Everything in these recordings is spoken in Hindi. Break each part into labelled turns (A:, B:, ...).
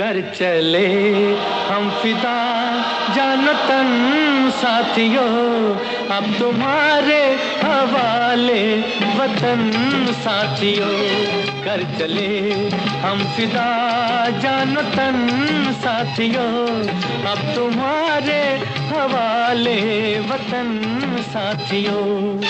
A: कर चले हम फिदा जानो तन साथियों, अब तुम्हारे हवाले वतन साथियों। कर चले हम फिदा जानो तन साथियों, अब तुम्हारे हवाले वतन साथियों।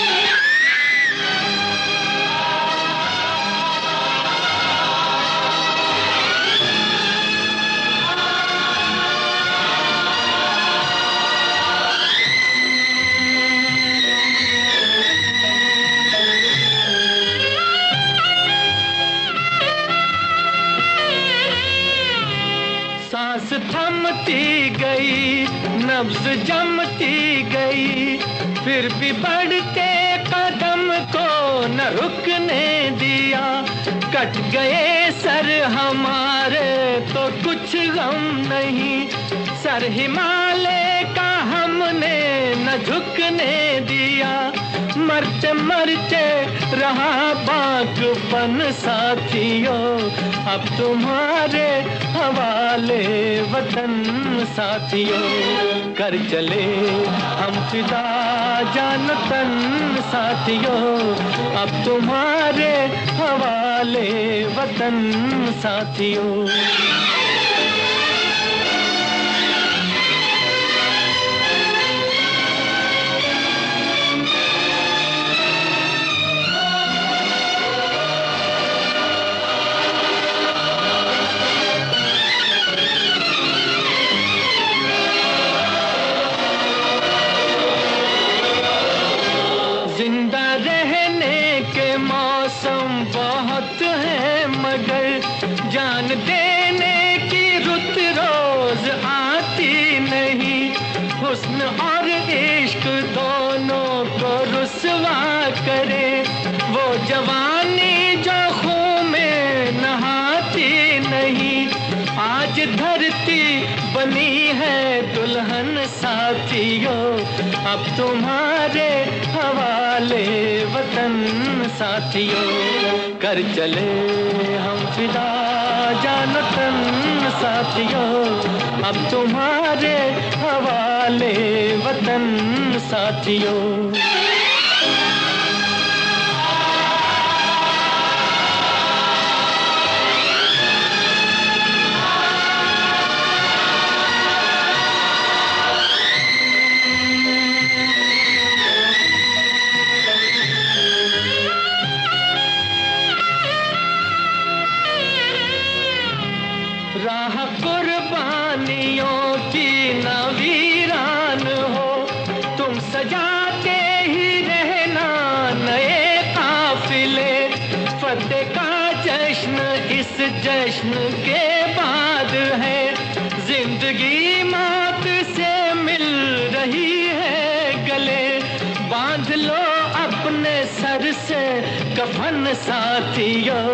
A: सांस थमती गई, नब्ज जमती गई, फिर भी बढ़ते कदम को न रुकने दिया। कट गए सर हमारे तो कुछ गम नहीं, सर हिमालय का हमने न झुकने दिया। मरते मरते रहा बागपन साथियों, अब तुम्हारे हवाले वतन साथियों। कर चले हम फिदा जानो तन साथियों, अब तुम्हारे हवाले वतन साथियों। जिंदा रहने के मौसम बहुत है, मगर जान देने की रुत रोज आती नहीं। हुस्न और इश्क दोनों को रुसवा करे, वो जवानी जो खून में नहाती नहीं। आज धरती बनी है दुल्हन साथियों, अब तुम्हारे हवाले वतन साथियों। कर चले हम फिदा जानो तन साथियों, अब तुम्हारे हवाले वतन साथियों। राह कुर्बानियों की न वीरान हो, तुम सजाते ही रहना नए काफिले। फतेह का जश्न इस जश्न के बाद है, जिंदगी मौत से मिल रही है गले। बांध लो अपने सर से कफन साथियों,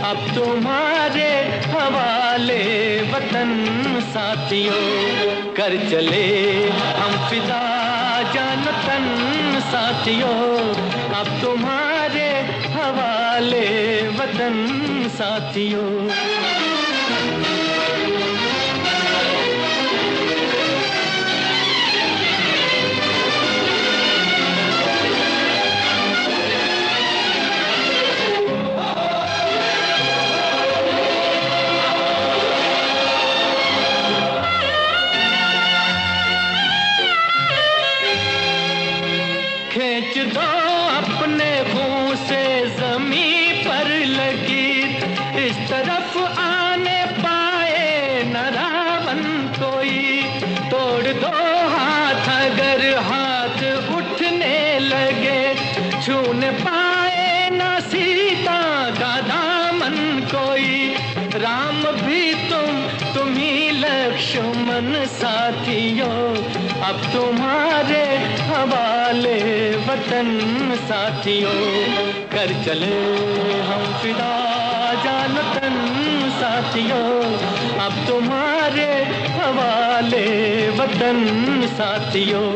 A: अब तुम्हारे हवाले वतन साथियों। कर चले हम फिदा जानो तन साथियों, अब तुम्हारे हवाले वतन साथियों। खींच दो अपने खून से ज़मीं पर लगी, इस तरफ आने पाए न रावण कोई। तोड़ दो हाथ अगर हाथ उठने लगे, छूने पाए न सीता का दामन कोई। राम भी तुम ही लक्ष्मण साथियों, अब तुम्हारे हवाले वतन साथियों। कर चले हम फिदा जानो तन साथियों, अब तुम्हारे हवाले वतन साथियों।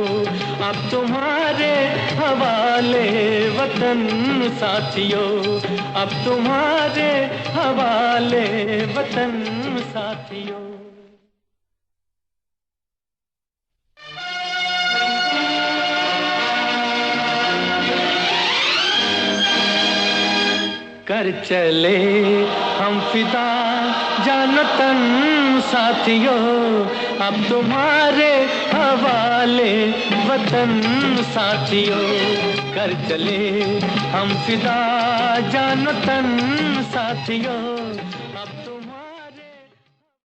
A: अब तुम्हारे हवाले वतन साथियों, अब तुम्हारे हवाले वतन साथियों। कर चले हम फिदा जान तन साथियों, अब तुम्हारे हवाले वतन साथियों। कर चले हम फिदा जान तन साथियों,